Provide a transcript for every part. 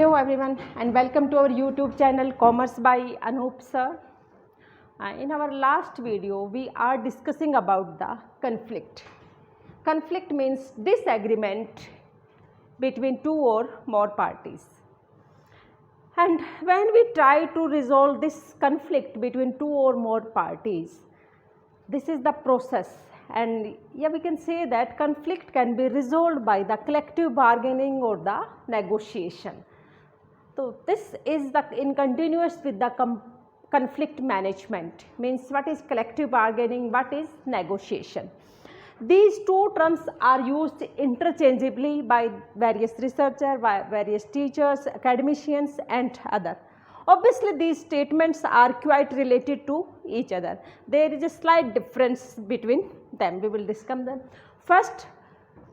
Hello everyone and welcome to our YouTube channel Commerce by Anup sir. In our last video we are discussing about the conflict. Conflict means disagreement between two or more parties. And when we try to resolve this conflict between two or more parties, this is the process, and we can say that conflict can be resolved by the collective bargaining or the negotiation. So this is the in continuous with the conflict management, means what is collective bargaining, what is negotiation. These two terms are used interchangeably by various researchers, by various teachers, academicians and other. Obviously these statements are quite related to each other. There is a slight difference between them. We will discuss them. First,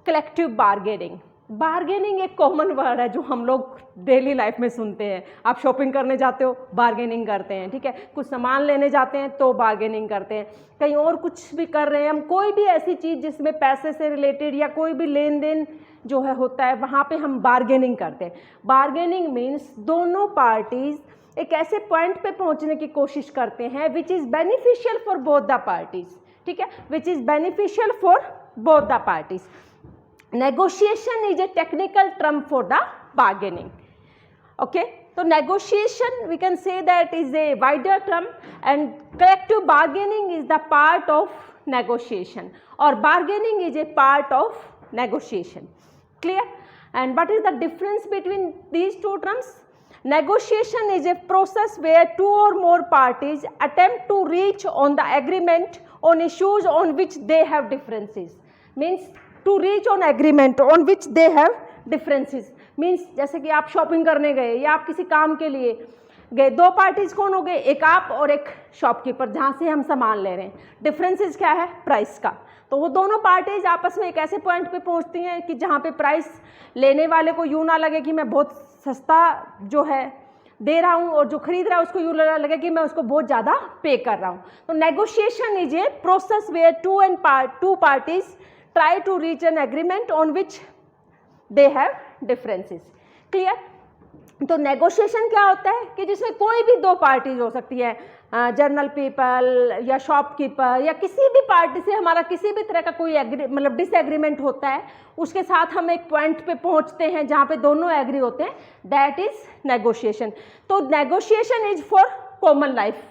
collective bargaining. Bargaining एक common word है जो हम लोग daily life में सुनते हैं. आप shopping करने जाते हो, बार्गेनिंग करते हैं, ठीक है. कुछ सामान लेने जाते हैं तो बार्गेनिंग करते हैं. कहीं और कुछ भी कर रहे हैं हम, कोई भी ऐसी चीज़ जिसमें पैसे से रिलेटेड या कोई भी लेन देन जो है होता है, वहाँ पे हम बार्गेनिंग करते हैं. बार्गेनिंग मीन्स दोनों पार्टीज़ एक ऐसे पॉइंट पे पहुँचने की कोशिश करते हैं which is beneficial for both the parties, ठीक है, which is beneficial for both the parties. Negotiation is a technical term for the bargaining. Okay, so negotiation we can say that is a wider term, and collective bargaining is the part of negotiation, or bargaining is a part of negotiation. Clear? And what is the difference between these two terms? Negotiation is a process where two or more parties attempt to reach on the agreement on issues on which they have differences. Means to reach on agreement on which they have differences. Means जैसे कि आप shopping करने गए या आप किसी काम के लिए गए, दो पार्टीज कौन हो गए, एक आप और एक शॉपकीपर, जहाँ से हम सामान ले रहे हैं. डिफरेंसेस क्या है, प्राइस का. तो वो दोनों पार्टीज आपस में एक ऐसे पॉइंट पे पहुँचती हैं कि जहाँ पे प्राइस लेने वाले को यूँ ना लगे कि मैं बहुत सस्ता जो है दे रहा हूँ और जो खरीद रहा है उसको यूँ लगे कि मैं उसको बहुत ज़्यादा पे कर रहा हूँ. तो negotiation is a process where two parties try to reach an agreement on which they have differences. Clear? तो नेगोशिएशन क्या होता है कि जिसमें कोई भी दो पार्टीज हो सकती है, जनरल पीपल या शॉपकीपर या किसी भी पार्टी से हमारा किसी भी तरह का कोई मतलब डिसएग्रीमेंट होता है, उसके साथ हम एक पॉइंट पे पहुंचते हैं जहाँ पे दोनों एग्री होते हैं, दैट इज नेगोशिएशन. तो negotiation is for common life,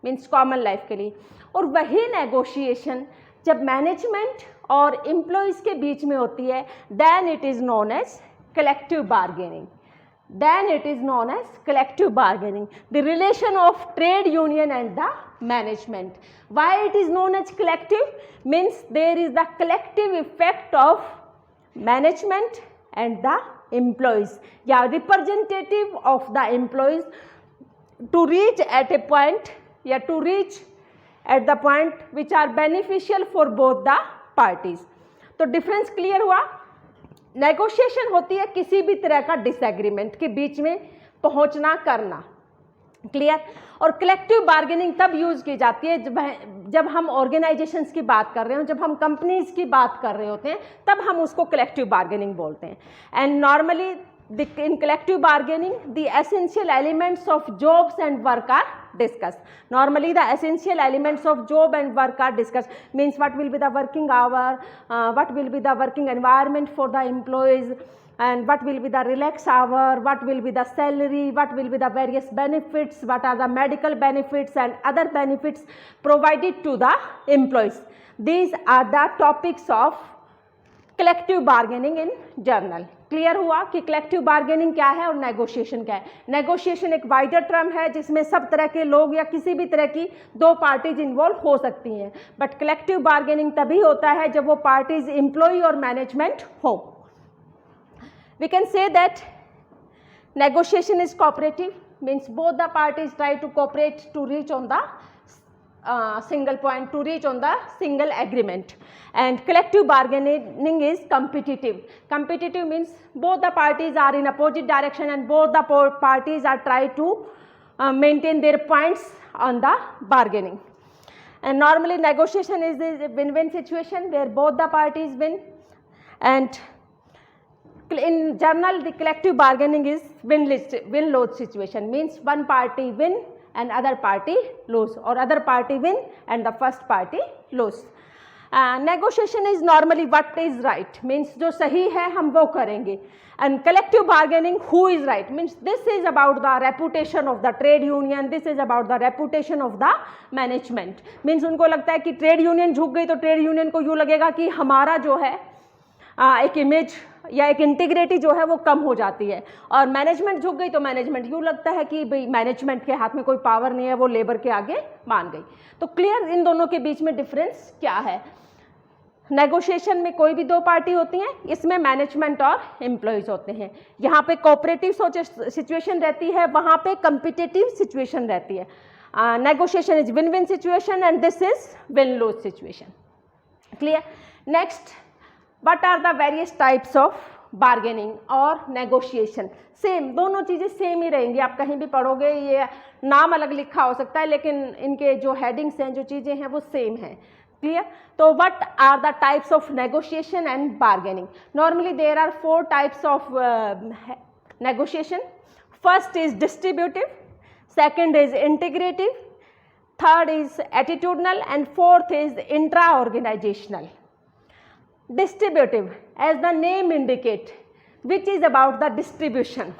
means common life के लिए. और वही नेगोशिएशन जब मैनेजमेंट और एम्प्लॉयज़ के बीच में होती है, then it is known as collective bargaining. Then it is known as collective bargaining, the relation of trade union and the management. Why it is known as collective? Means there is the collective effect of management and the employees या representative of the employees to reach at a point या to reach at the point which are beneficial for both the parties. तो difference clear हुआ. Negotiation होती है किसी भी तरह का डिसएग्रीमेंट के बीच में पहुंचना करना. क्लियर? और कलेक्टिव बार्गेनिंग तब यूज़ की जाती है जब हम ऑर्गेनाइजेशंस की बात कर रहे हो, जब हम कंपनीज की बात कर रहे होते हैं, तब हम उसको कलेक्टिव बार्गेनिंग बोलते हैं. And normally in collective bargaining the essential elements of jobs and work are discussed. Normally the essential elements of job and work are discussed, means what will be the working hour, what will be the working environment for the employees, and what will be the relax hour, what will be the salary, what will be the various benefits, what are the medical benefits and other benefits provided to the employees. These are the topics of collective bargaining in journal. Clear हुआ कि collective bargaining क्या है और negotiation क्या है. Negotiation एक wider term है जिसमें सब तरह के लोग या किसी भी तरह की दो पार्टीज इन्वॉल्व हो सकती हैं, बट कलेक्टिव बार्गेनिंग तभी होता है जब वो पार्टीज एम्प्लॉय और मैनेजमेंट हो. We can say that negotiation is cooperative, means both the parties try to cooperate to reach on the single point, to reach on the single agreement. And collective bargaining is competitive. Competitive means both the parties are in opposite direction and both the parties are try to maintain their points on the bargaining. And normally negotiation is a win-win situation where both the parties win. And In general, the collective bargaining is win-lose situation, means one party win and other party lose, or other party win and the first party lose. Negotiation is normally what is right, means जो सही है हम वो करेंगे. And collective bargaining, who is right, means this is about the reputation of the trade union, this is about the reputation of the management. Means उनको लगता है कि trade union झुक गई तो trade union को यूँ लगेगा कि हमारा जो है एक इमेज या एक इंटीग्रिटी जो है वो कम हो जाती है, और मैनेजमेंट झुक गई तो मैनेजमेंट यूँ लगता है कि भाई मैनेजमेंट के हाथ में कोई पावर नहीं है, वो लेबर के आगे मान गई. तो क्लियर इन दोनों के बीच में डिफरेंस क्या है. नेगोशिएशन में कोई भी दो पार्टी होती हैं, इसमें मैनेजमेंट और एम्प्लॉयज़ होते हैं. यहाँ पे कोऑपरेटिव सिचुएशन रहती है, वहाँ पे कम्पिटिटिव सिचुएशन रहती है. Negotiation is win win situation and this is win lose situation. Clear. Next, what are the various types of bargaining और नेगोशिएशन. सेम, दोनों चीज़ें सेम ही रहेंगी. आप कहीं भी पढ़ोगे, ये नाम अलग लिखा हो सकता है लेकिन इनके जो हेडिंग्स हैं, जो चीज़ें हैं वो सेम हैं. Clear? So what are the types of negotiation and bargaining? Normally there are 4 types of negotiation. First is distributive, second is integrative, third is attitudinal, and fourth is intra-organizational. Distributive, as the name indicates, which is about the distribution.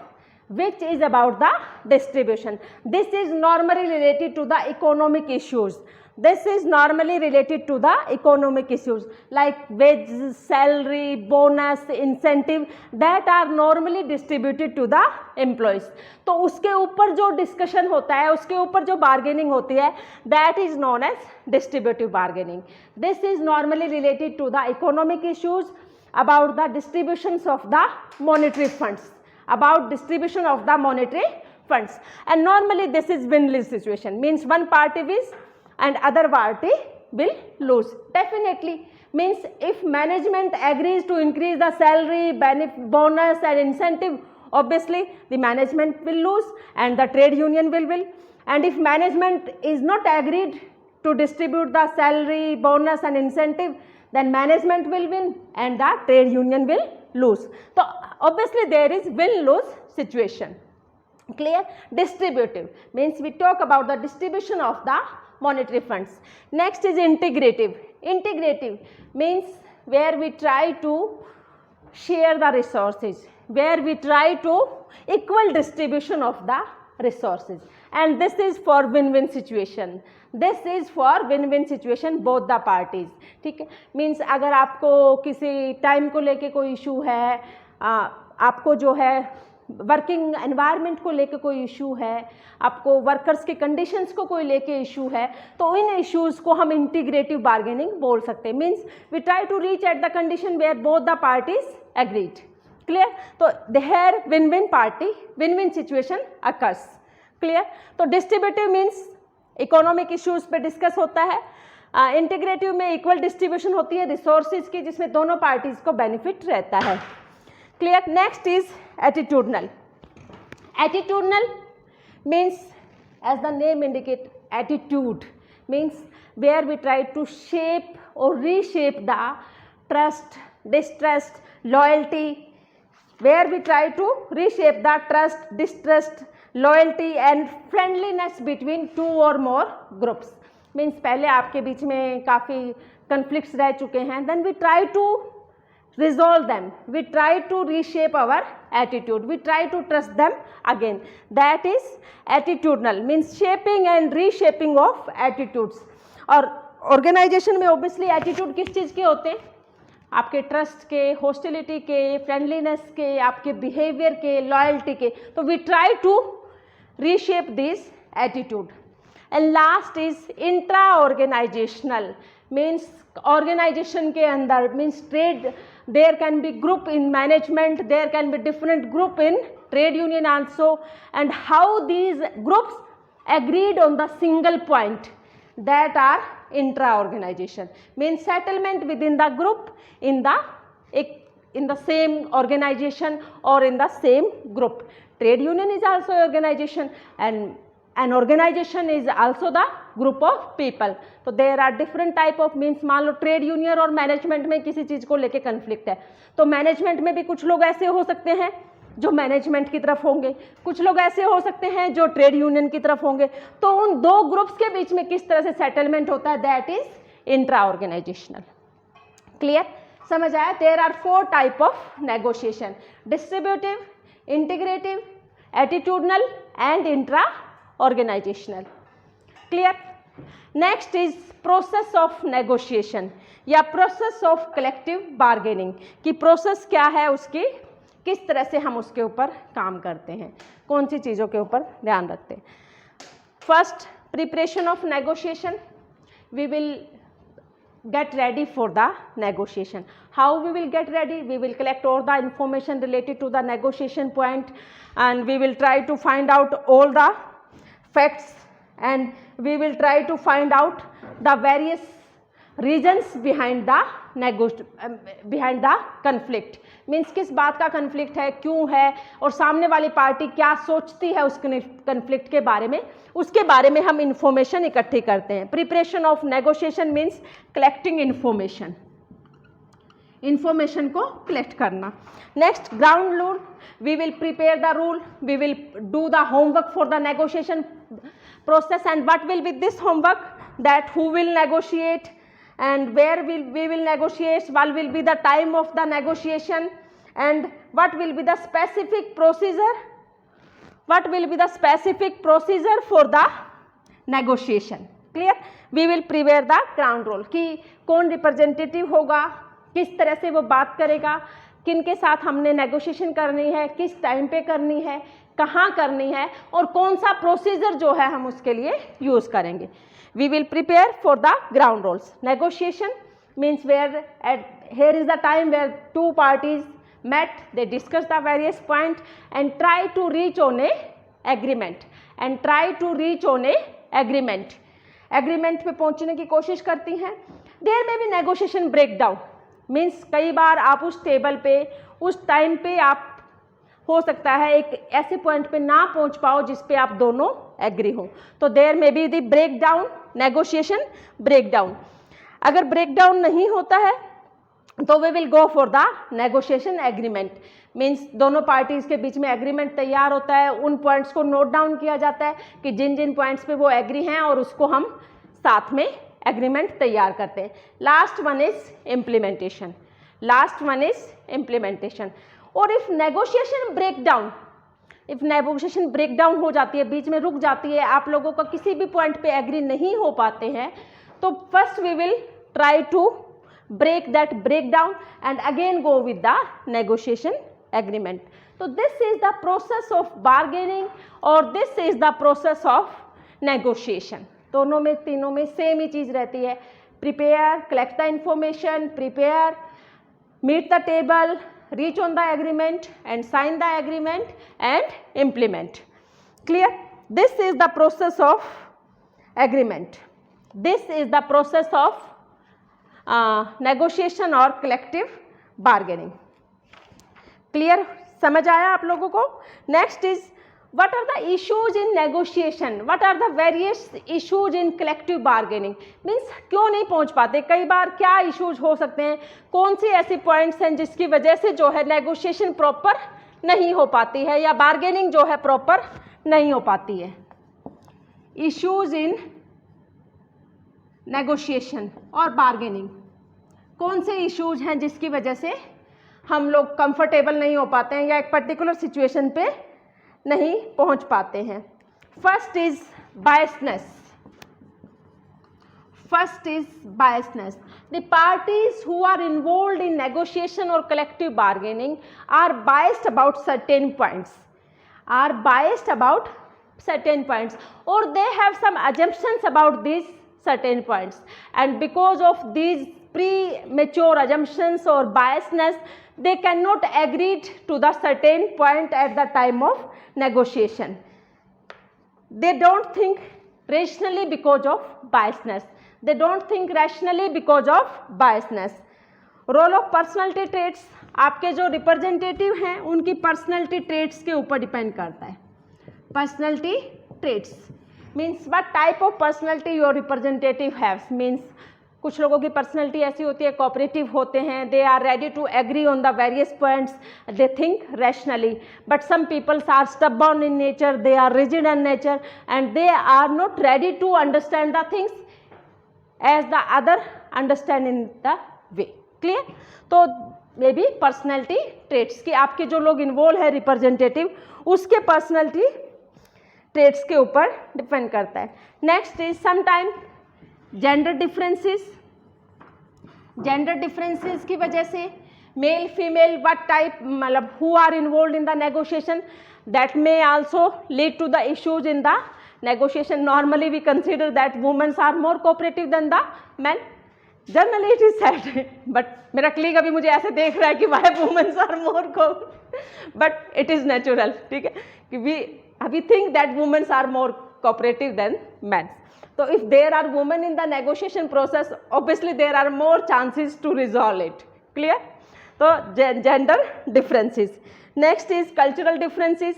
Which is about the distribution. This is normally related to the economic issues. This is normally related to the economic issues like wage, salary, bonus, incentive that are normally distributed to the employees. तो उसके ऊपर जो discussion होता है, उसके ऊपर जो bargaining होती है, that is known as distributive bargaining. This is normally related to the economic issues, about the distributions of the monetary funds, about distribution of the monetary funds. And normally this is win-lose situation, means one party wins and other party will lose. Definitely, means if management agrees to increase the salary, bonus and incentive, obviously the management will lose and the trade union will win. And if management is not agreed to distribute the salary, bonus and incentive, then management will win and the trade union will lose. So obviously there is win-lose situation. Clear? Distributive means we talk about the distribution of the monetary funds. Next is integrative. Integrative means where we try to share the resources, where we try to equal distribution of the resources, and this is for win-win situation. This is for win-win situation both the parties. ठीक है. Means अगर आपको किसी time को लेके कोई issue है, आपको जो है वर्किंग एनवायरनमेंट को लेके कोई इशू है, आपको वर्कर्स के कंडीशंस को कोई लेके इशू है, तो इन इश्यूज़ को हम इंटीग्रेटिव बार्गेनिंग बोल सकते हैं. Means we try to reach at the condition where both the parties agreed. Clear. तो there win win party, win win situation occurs. Clear. तो डिस्ट्रीब्यूटिव मीन्स इकोनॉमिक इश्यूज़ पे डिस्कस होता है. इंटीग्रेटिव में equal distribution होती है resources की, जिसमें दोनों पार्टीज़ को बेनिफिट रहता है. Clear. Next is attitudinal. Attitudinal means, as the name indicates, attitude means where we try to shape or reshape the trust, distrust, loyalty, where we try to reshape the trust, distrust, loyalty and friendliness between two or more groups. Means पहले आपके बीच में काफ़ी conflicts रह चुके हैं, then we try to resolve them, we try to reshape our attitude, we try to trust them again. That is attitudinal, means shaping and reshaping of attitudes. और organization में obviously attitude किस चीज़ के होते हैं? आपके ट्रस्ट के, hostility के, friendliness के, आपके बिहेवियर के, लॉयल्टी के. तो we try to reshape this attitude. And last is intra organisational, means organisation के अंदर, means trade, there can be group in management, there can be different group in trade union also, and how these groups agreed on the single point, that are intra-organization, means settlement within the group in the same organization or in the same group. Trade union is also organization, and an organization is also the group of people. तो there are different type of means, मान लो trade union और management में किसी चीज़ को लेके conflict है, तो मैनेजमेंट में भी कुछ लोग ऐसे हो सकते हैं जो मैनेजमेंट की तरफ होंगे, कुछ लोग ऐसे हो सकते हैं जो ट्रेड यूनियन की तरफ होंगे। तो उन दो ग्रुप्स के बीच में किस तरह से सेटलमेंट होता है, that is intra organisational. Clear, समझ आया? There are 4 type of negotiation, distributive, integrative, attitudinal and intra organisational. Clear. Next is process of negotiation या प्रोसेस ऑफ कलेक्टिव बार्गेनिंग, कि प्रोसेस क्या है उसकी, किस तरह से हम उसके ऊपर काम करते हैं, कौन सी चीज़ों के ऊपर ध्यान रखते हैं। First, preparation of negotiation, we will get ready for the negotiation. How we will get ready? We will collect all the information related to the negotiation point, and we will try to find out all the facts, and we will try to find out the various reasons behind the conflict. Means किस बात का conflict है, क्यों है, और सामने वाली party क्या सोचती है उस कन्फ्लिक्ट के बारे में, उसके बारे में हम इंफॉर्मेशन इकट्ठी करते हैं। Preparation of negotiation means collecting information, information को कलेक्ट करना। Next, ground rule, we will prepare the rule, we will do the homework for the negotiation process, and what will be this homework, that who will negotiate and where we will negotiate, what will be the time of the negotiation, and what will be the specific procedure, what will be the specific procedure for the negotiation. Clear? We will prepare the ground rule कि कौन representative होगा, किस तरह से वो बात करेगा, किन के साथ हमने नेगोशिएशन करनी है, किस टाइम पे करनी है, कहाँ करनी है, और कौन सा प्रोसीजर जो है हम उसके लिए यूज़ करेंगे। We will prepare for the ground rules. Negotiation means here is the time where two parties met, they discuss the various points and try to reach on a agreement, agreement पे पहुंचने की कोशिश करती हैं। There may be negotiation breakdown means कई बार आप उस table पे उस टाइम पे आप हो सकता है एक ऐसे पॉइंट पे ना पहुंच पाओ जिस पे आप दोनों एग्री हो, तो there may be the breakdown, negotiation breakdown. अगर ब्रेकडाउन नहीं होता है तो we will go for the negotiation agreement, means दोनों पार्टीज के बीच में एग्रीमेंट तैयार होता है, उन पॉइंट्स को नोट डाउन किया जाता है कि जिन जिन पॉइंट्स पे वो एग्री हैं, और उसको हम साथ में एग्रीमेंट तैयार करते हैं। Last one is implementation. और इफ नेगोशिएशन ब्रेकडाउन हो जाती है, बीच में रुक जाती है, आप लोगों का किसी भी पॉइंट पे एग्री नहीं हो पाते हैं, तो first we will try to break that breakdown and again go with the negotiation agreement. So this is the process of bargaining or this is the process of negotiation. दोनों में तीनों में सेम ही चीज़ रहती है, prepare, collect the information, prepare, meet the table, reach on the agreement and sign the agreement and implement. Clear? This is the process of agreement. This is the process of negotiation और collective bargaining. Clear, समझ आया आप लोगों को? Next is what are the issues in negotiation, what are the various issues in collective bargaining, means क्यों नहीं पहुंच पाते, कई बार क्या इश्यूज हो सकते हैं, कौन सी ऐसी पॉइंट्स हैं जिसकी वजह से जो है नेगोशिएशन प्रॉपर नहीं हो पाती है या बार्गेनिंग जो है प्रॉपर नहीं हो पाती है। इश्यूज इन नेगोशिएशन और बार्गेनिंग, कौन से इश्यूज हैं जिसकी वजह से हम लोग कंफर्टेबल नहीं हो पाते हैं या एक पर्टिकुलर सिचुएशन पे नहीं पहुंच पाते हैं। First is biasness. The parties who are involved in negotiation और collective bargaining are biased about certain points और they have some assumptions about these certain points, and because of these premature assumptions or biasness they cannot agree to the certain point at the time of negotiation. They don't think rationally because of biasness. Role of personality traits, आपके जो representative हैं उनकी personality traits के ऊपर depend करता है। Personality traits means what type of personality your representative haves, means कुछ लोगों की पर्सनैलिटी ऐसी होती है, कोऑपरेटिव होते हैं, they are ready to agree on the various points, they think rationally, but some peoples are stubborn in nature, they are rigid in nature and they are not ready to understand the things as the other understand in the way. Clear? तो may B personality traits की आपके जो लोग involve है representative, उसके personality traits के ऊपर depend करता है। Next is sometime gender differences. Gender differences की वजह से मेल फीमेल व्हाट टाइप, मतलब who are involve in the negotiation, that may also lead to the issues in the negotiation. Normally we consider that womens are more cooperative than the man, generally it is said, but मेरा click अभी मुझे ऐसे देख रहा है कि why womens are more but it is natural. ठीक है, कि we think that womens are more cooperative than man. So if there are women in the negotiation process, obviously there are more chances to resolve it. Clear? So gender differences. Next is cultural differences.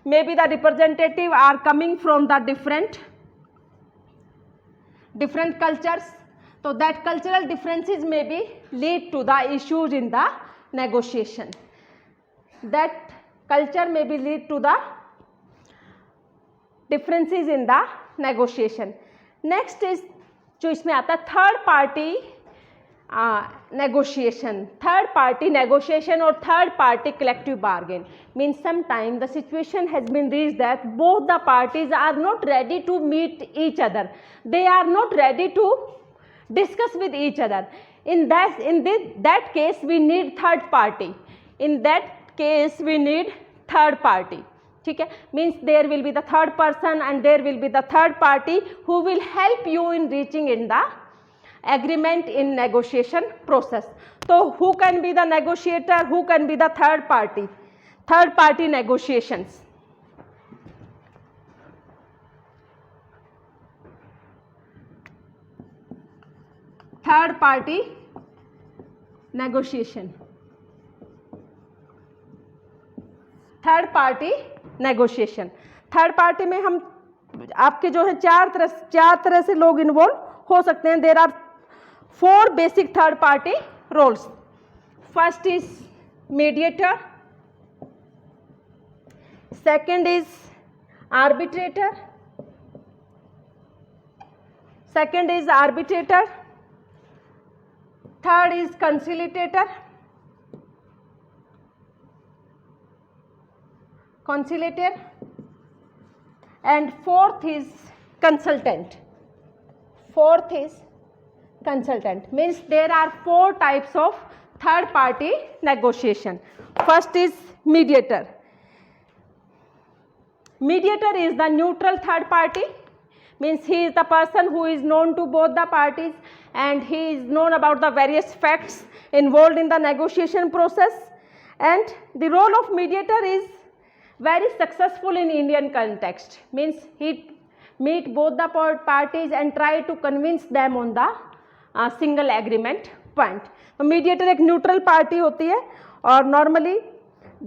Maybe the representative are coming from the different cultures. So that cultural differences maybe lead to the issues in the negotiation. That culture maybe lead to the differences in the negotiation. Next is जो इसमें आता है third party negotiation. Third party negotiation और third party collective bargain means sometime the situation has been reach that both the parties are not ready to meet each other, they are not ready to discuss with each other. in that case we need third party, in that case we need third party. ठीक है, means there will be the third person and there will be the third party who will help you in reaching in the agreement in negotiation process. तो who can be the negotiator, who can be the third party negotiations. Third party negotiation, third party negotiation. Third party में हम आपके जो है चार तरह से लोग इन्वॉल्व हो सकते हैं. There are 4 basic third party roles. First is mediator, second is arbitrator, third is conciliator, and fourth is consultant. Means there are 4 types of third party negotiation. First is mediator. Mediator is the neutral third party, means he is the person who is known to both the parties and he is known about the various facts involved in the negotiation process, and the role of mediator is very successful in Indian context. Means he meet both the parties and try to convince them on the single agreement point. तो mediator एक neutral party होती है और normally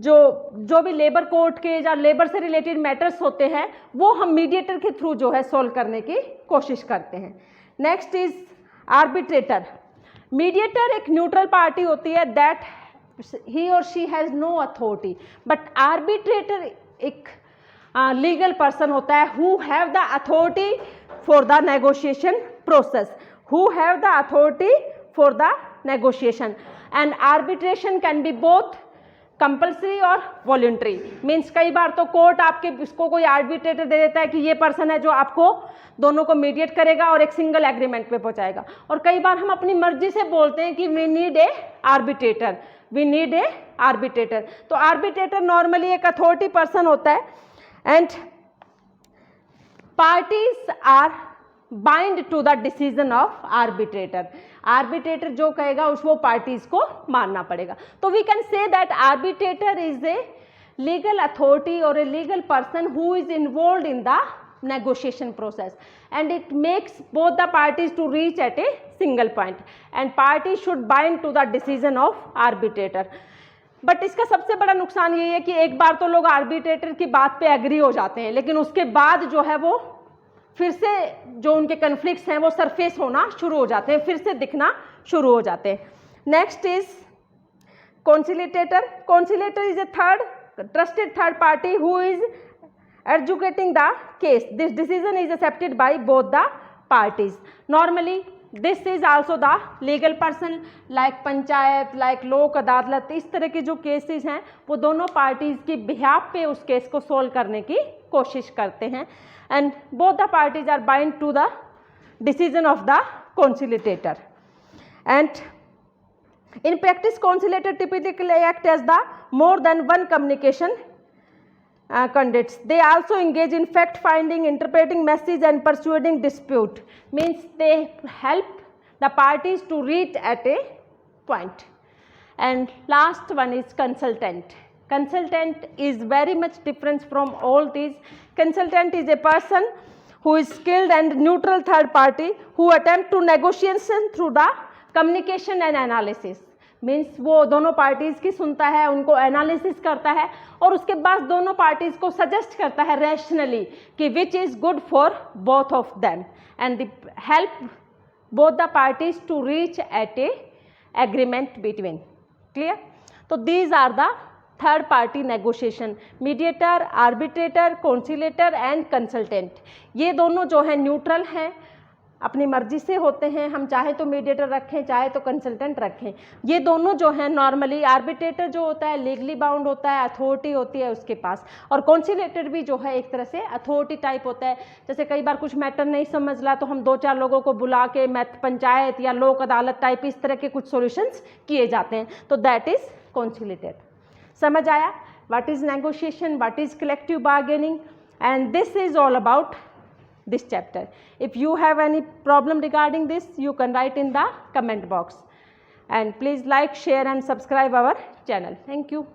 जो भी labour court के या labour से रिलेटेड मैटर्स होते हैं वो हम मीडिएटर के थ्रू जो है सॉल्व करने की कोशिश करते हैं. Next is arbitrator. मीडिएटर एक न्यूट्रल पार्टी होती है that he or she has no authority, but arbitrator एक legal person होता है who have the authority for the negotiation process, and arbitration can be both compulsory और voluntary. Means कई बार तो court आपके इसको कोई आर्बिट्रेटर दे देता है कि ये पर्सन है जो आपको दोनों को मीडिएट करेगा और एक सिंगल एग्रीमेंट पे पहुंचाएगा, और कई बार हम अपनी मर्जी से बोलते हैं कि वी नीड ए आर्बिट्रेटर. तो आर्बिट्रेटर नॉर्मली एक अथॉरिटी पर्सन होता है and parties are bind to the decision of arbitrator. Arbitrator जो कहेगा उस वो पार्टीज को मानना पड़ेगा. तो we can say that arbitrator is a legal authority और a legal person who is involved in the negotiation process, and it makes both the parties to reach at a single point, and parties should bind to the decision of arbitrator. But इसका सबसे बड़ा नुकसान ये है कि एक बार तो लोग आर्बिट्रेटर की बात पे एग्री हो जाते हैं, लेकिन उसके बाद जो है वो फिर से जो उनके कन्फ्लिक्ट्स हैं वो सरफेस होना शुरू हो जाते हैं, फिर से दिखना शुरू हो जाते हैं. Next is conciliator. Conciliator is a trusted third party who is adjudicating the case. This decision is accepted by both the parties. Normally this is also the legal person like panchayat, like लोक अदालत. इस तरह के जो cases हैं वो दोनों parties की बिहाफ पे उस केस को सोल्व करने की कोशिश करते हैं. And both the parties are bind to the decision of the conciliator. And in practice, conciliator typically act as the more than one communication conduits. They also engage in fact finding, interpreting message and persuading dispute. Means they help the parties to reach at a point. And last one is consultant. Consultant is very much different from all these. Consultant is a person who is skilled and neutral third party who attempt to negotiation through the communication and analysis. Means वो दोनों parties की सुनता है, उनको analysis करता है और उसके बाद दोनों पार्टीज़ को सजेस्ट करता है रैशनली कि which is good for both of them and help both the parties to reach at a agreement between. Clear? तो these are the third party negotiation. Mediator, arbitrator, conciliator and consultant. ये दोनों जो है neutral हैं, अपनी मर्जी से होते हैं. हम चाहे तो मीडिएटर रखें, चाहे तो कंसल्टेंट रखें. ये दोनों जो हैं नॉर्मली आर्बिट्रेटर जो होता है लीगली बाउंड होता है, अथॉरिटी होती है उसके पास, और कॉन्सिलेटर भी जो है एक तरह से अथॉरिटी टाइप होता है. जैसे कई बार कुछ मैटर नहीं समझ ला तो हम 2-4 लोगों को बुला के पंचायत या लोक अदालत टाइप इस तरह के कुछ सॉल्यूशंस किए जाते हैं. तो दैट इज कॉन्सिलेटर. समझ आया? What is negotiation, what is collective bargaining, and this is all about this chapter. If you have any problem regarding this, you can write in the comment box, and please like, share and subscribe our channel. Thank you.